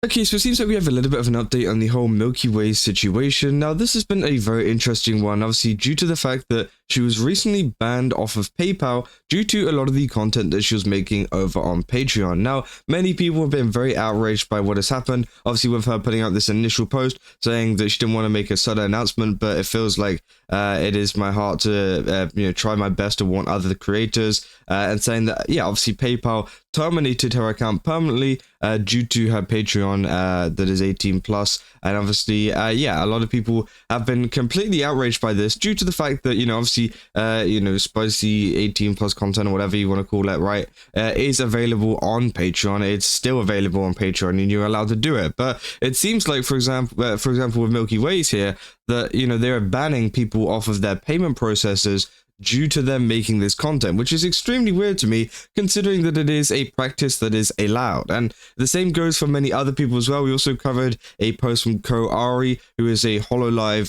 Okay, so it seems like we have a little bit of an update on the whole Milky Way situation. Now, this has been a very interesting one, obviously, due to the fact that she was recently banned off of PayPal due to a lot of the content that she was making over on Patreon. Now, many people have been very outraged by what has happened, obviously with her putting out this initial post saying that she didn't want to make a sudden announcement, but it feels like it is my heart to try my best to warn other creators, and saying that, yeah, obviously PayPal terminated her account permanently due to her Patreon that is 18 plus, and obviously yeah, a lot of people have been completely outraged by this due to the fact that, obviously spicy 18 plus content or whatever you want to call it, right, is available on Patreon. It's still available on Patreon and you're allowed to do it, but it seems like, for example with Milky Ways here, that they're banning people off of their payment processes due to them making this content, which is extremely weird to me, considering that it is a practice that is allowed. And the same goes for many other people as well. We also covered a post from Ko Ari, who is a HoloLive,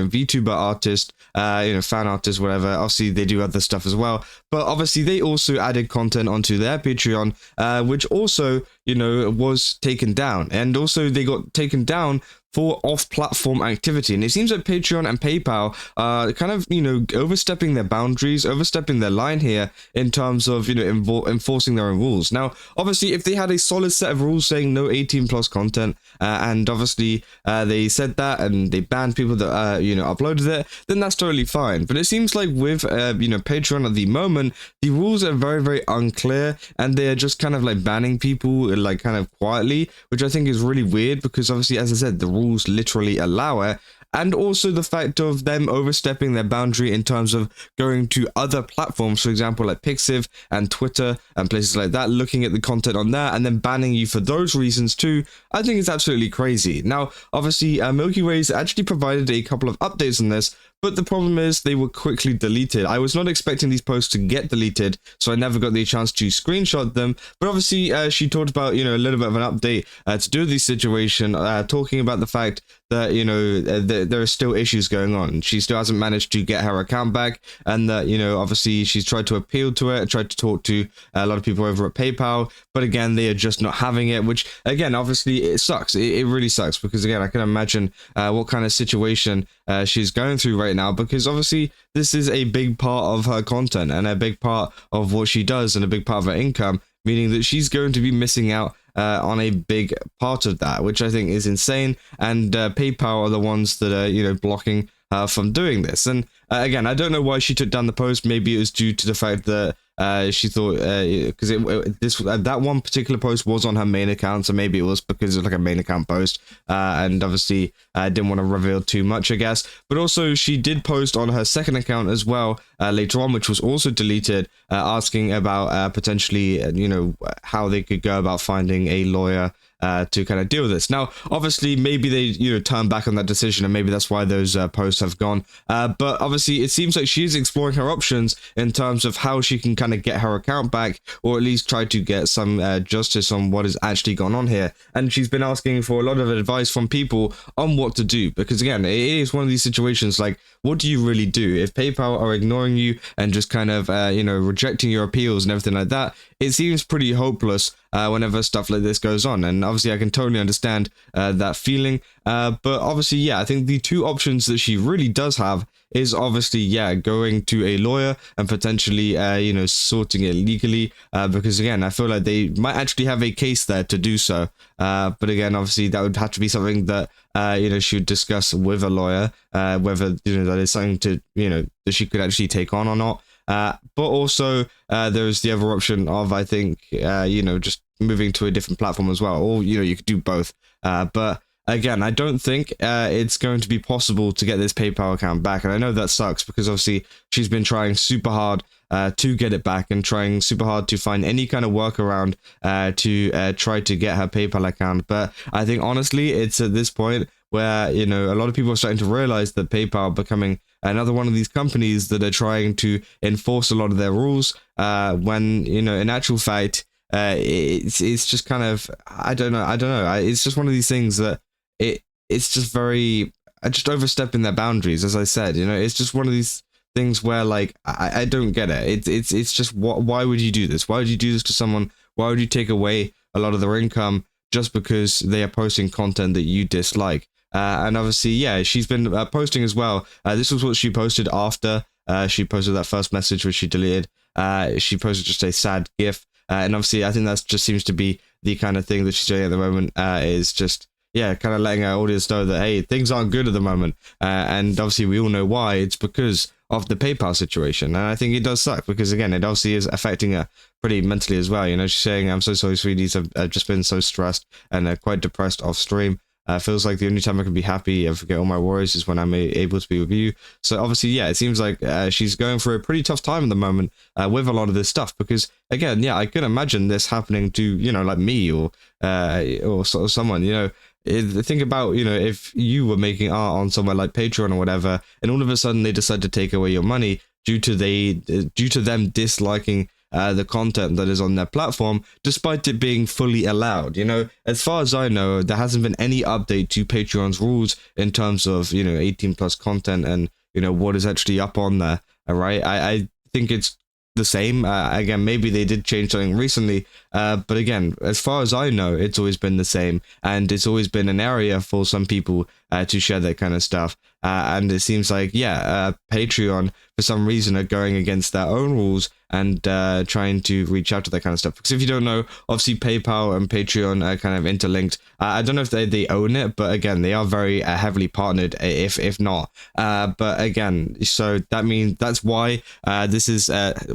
VTuber artist, fan artist, whatever. Obviously, they do other stuff as well, but obviously they also added content onto their Patreon, which also, was taken down, and also they got taken down for off-platform activity. And it seems like Patreon and PayPal are kind of, overstepping their boundaries, overstepping their line here in terms of, enforcing their own rules. Now, obviously, if they had a solid set of rules saying no 18 plus content, and obviously they said that and they banned people that, uploaded it, then that's totally fine. But it seems like with, Patreon at the moment, the rules are very, very unclear, and they're just kind of like banning people like kind of quietly, which I think is really weird because obviously, as I said, the rules literally allow it. And also the fact of them overstepping their boundary in terms of going to other platforms, for example, like Pixiv and Twitter and places like that, looking at the content on there and then banning you for those reasons too, I think it's absolutely crazy. Now, obviously, Milky Ways actually provided a couple of updates on this, but the problem is they were quickly deleted. I was not expecting these posts to get deleted, so I never got the chance to screenshot them. But obviously, she talked about, a little bit of an update to do with the situation, talking about the fact that, there are still issues going on. She still hasn't managed to get her account back, and that, obviously she's tried to appeal to it, tried to talk to a lot of people over at PayPal, but again, they are just not having it, which, again, obviously it sucks. It really sucks, because again, I can imagine what kind of situation she's going through right now, because obviously this is a big part of her content and a big part of what she does and a big part of her income, meaning that she's going to be missing out on a big part of that, which I think is insane. And PayPal are the ones that are, blocking from doing this. And again, I don't know why she took down the post. Maybe it was due to the fact that she thought, because that one particular post was on her main account, so maybe it was because it was like a main account post, and obviously didn't want to reveal too much, I guess. But also, she did post on her second account as well later on, which was also deleted, asking about potentially, how they could go about finding a lawyer to kind of deal with this. Now, obviously, maybe they, turn back on that decision, and maybe that's why those posts have gone. But obviously, it seems like she's exploring her options in terms of how she can kind of get her account back, or at least try to get some justice on what has actually gone on here. And she's been asking for a lot of advice from people on what to do, because again, it is one of these situations like, what do you really do if PayPal are ignoring you and just kind of, rejecting your appeals and everything like that? It seems pretty hopeless whenever stuff like this goes on, and obviously I can totally understand that feeling, but obviously, yeah, I think the two options that she really does have is obviously, yeah, going to a lawyer and potentially, sorting it legally, because again, I feel like they might actually have a case there to do so, but again, obviously that would have to be something that, she would discuss with a lawyer, whether, that is something to, that she could actually take on or not. But also, there's the other option of, I think, just moving to a different platform as well, or, you could do both. But again, I don't think it's going to be possible to get this PayPal account back. And I know that sucks, because obviously she's been trying super hard to get it back, and trying super hard to find any kind of workaround to try to get her PayPal account. But I think, honestly, it's at this point where, a lot of people are starting to realize that PayPal are becoming another one of these companies that are trying to enforce a lot of their rules, when, in actual fact, it's just kind of, I don't know. It's just one of these things that it's just very, just overstepping their boundaries, as I said. It's just one of these things where, like, I don't get it. It's just, why would you do this? Why would you do this to someone? Why would you take away a lot of their income just because they are posting content that you dislike. And obviously, yeah, she's been posting as well. This was what she posted after she posted that first message, which she deleted. She posted just a sad GIF. And obviously, I think that just seems to be the kind of thing that she's doing at the moment, is just, yeah, kind of letting her audience know that, hey, things aren't good at the moment. And obviously, we all know why. It's because of the PayPal situation. And I think it does suck because, again, it obviously is affecting her pretty mentally as well. You know, she's saying, I'm so sorry, sweeties. I've just been so stressed and quite depressed off stream. Feels like the only time I can be happy and forget all my worries is when I'm able to be with you. So obviously, yeah, it seems like she's going through a pretty tough time at the moment with a lot of this stuff. Because again, yeah, I can imagine this happening to, you know, like me or sort of someone, you know. Think about, you know, if you were making art on somewhere like Patreon or whatever, and all of a sudden they decide to take away your money due to them disliking the content that is on their platform, despite it being fully allowed. You know, as far as I know, there hasn't been any update to Patreon's rules in terms of, you know, 18 plus content and, you know, what is actually up on there. All right, I think it's the same. Again, maybe they did change something recently, but again, as far as I know, it's always been the same, and it's always been an area for some people to share that kind of stuff. And it seems like, yeah, Patreon for some reason are going against their own rules and trying to reach out to that kind of stuff. Because if you don't know, obviously PayPal and Patreon are kind of interlinked. I don't know if they own it, but again, they are very heavily partnered, if not. But again, so that means that's why this is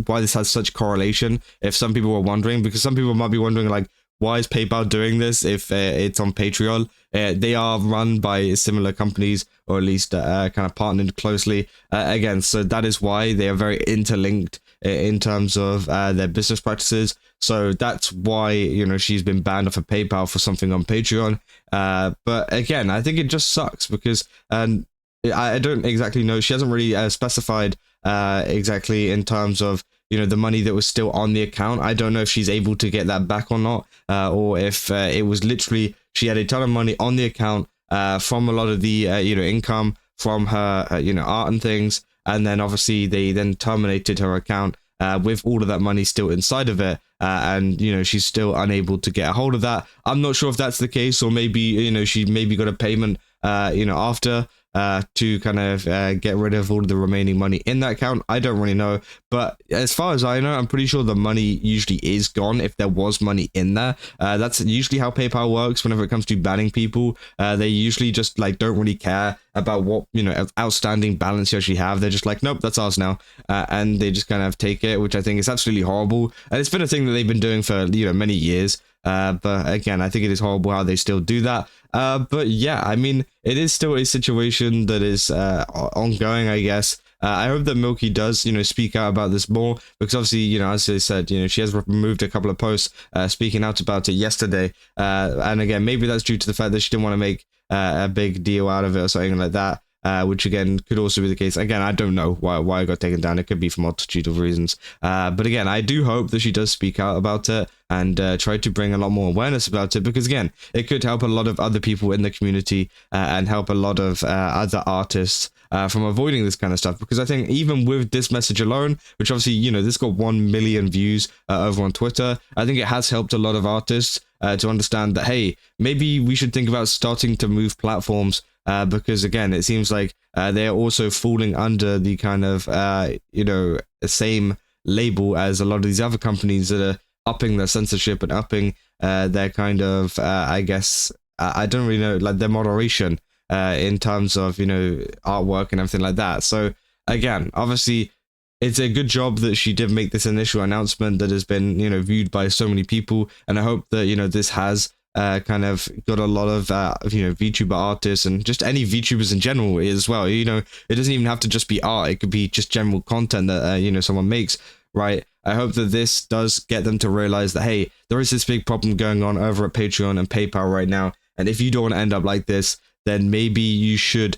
why this has such correlation. If some people were wondering, because some people might be wondering, like, why is PayPal doing this if it's on Patreon? They are run by similar companies, or at least kind of partnered closely. Again, so that is why they are very interlinked in terms of their business practices. So that's why, you know, she's been banned off of PayPal for something on Patreon. But again, I think it just sucks because I don't exactly know. She hasn't really specified exactly in terms of, you know, the money that was still on the account. I don't know if she's able to get that back or not, or if it was literally she had a ton of money on the account from a lot of the you know, income from her you know, art and things, and then obviously they then terminated her account with all of that money still inside of it, and you know, she's still unable to get a hold of that. I'm not sure if that's the case, or maybe, you know, she maybe got a payment you know, after to kind of get rid of all of the remaining money in that account. I don't really know, but as far as I know, I'm pretty sure the money usually is gone if there was money in there. That's usually how PayPal works whenever it comes to banning people. They usually just like don't really care about what, you know, outstanding balance you actually have. They're just like, nope, that's ours now, and they just kind of take it, which I think is absolutely horrible. And it's been a thing that they've been doing for, you know, many years. But again, I think it is horrible how they still do that. But yeah, I mean, it is still a situation that is ongoing, I guess. I hope that Milky does, you know, speak out about this more, because obviously, you know, as I said, you know, she has removed a couple of posts speaking out about it yesterday. And again, maybe that's due to the fact that she didn't want to make a big deal out of it or something like that. Which again could also be the case. Again, I don't know why it got taken down. It could be for multitude of reasons. But again, I do hope that she does speak out about it and try to bring a lot more awareness about it, because again, it could help a lot of other people in the community and help a lot of other artists from avoiding this kind of stuff. Because I think even with this message alone, which obviously, you know, this got 1 million views over on Twitter, I think it has helped a lot of artists to understand that, hey, maybe we should think about starting to move platforms. Because again, it seems like they're also falling under the kind of, you know, same label as a lot of these other companies that are upping their censorship and upping their kind of, I guess, I don't really know, like their moderation in terms of, you know, artwork and everything like that. So again, obviously, it's a good job that she did make this initial announcement that has been, you know, viewed by so many people. And I hope that, you know, this has kind of got a lot of you know, VTuber artists and just any VTubers in general as well. You know, it doesn't even have to just be art, it could be just general content that you know, someone makes, right? I hope that this does get them to realize that, hey, there is this big problem going on over at Patreon and PayPal right now, and if you don't want to end up like this, then maybe you should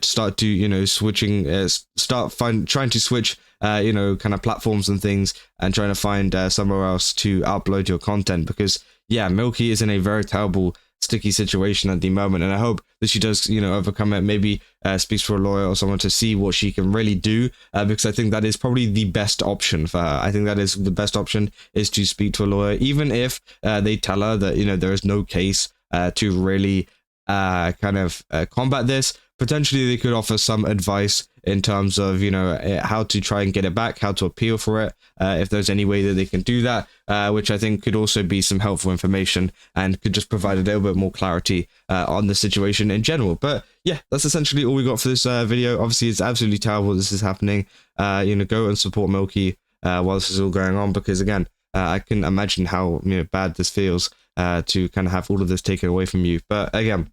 start to, you know, switching trying to switch you know, kind of platforms and things, and trying to find somewhere else to upload your content. Because yeah, Milky is in a very terrible sticky situation at the moment, and I hope that she does, you know, overcome it. Maybe speaks to a lawyer or someone to see what she can really do, because I think that is probably the best option for her. I think that is the best option, is to speak to a lawyer, even if they tell her that, you know, there is no case to really kind of combat this. Potentially they could offer some advice in terms of, you know, how to try and get it back, how to appeal for it, if there's any way that they can do that, which I think could also be some helpful information and could just provide a little bit more clarity on the situation in general. But yeah, that's essentially all we got for this video. Obviously, it's absolutely terrible this is happening. You know, go and support Milky while this is all going on, because again, I can imagine how, you know, bad this feels to kind of have all of this taken away from you. But again,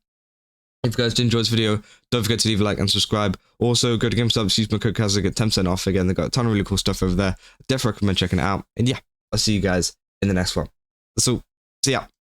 if you guys did enjoy this video, don't forget to leave a like and subscribe. Also, go to GameStop, use my code Kaz to get 10% off. Again, they've got a ton of really cool stuff over there. Definitely recommend checking it out. And yeah, I'll see you guys in the next one. That's all. See ya.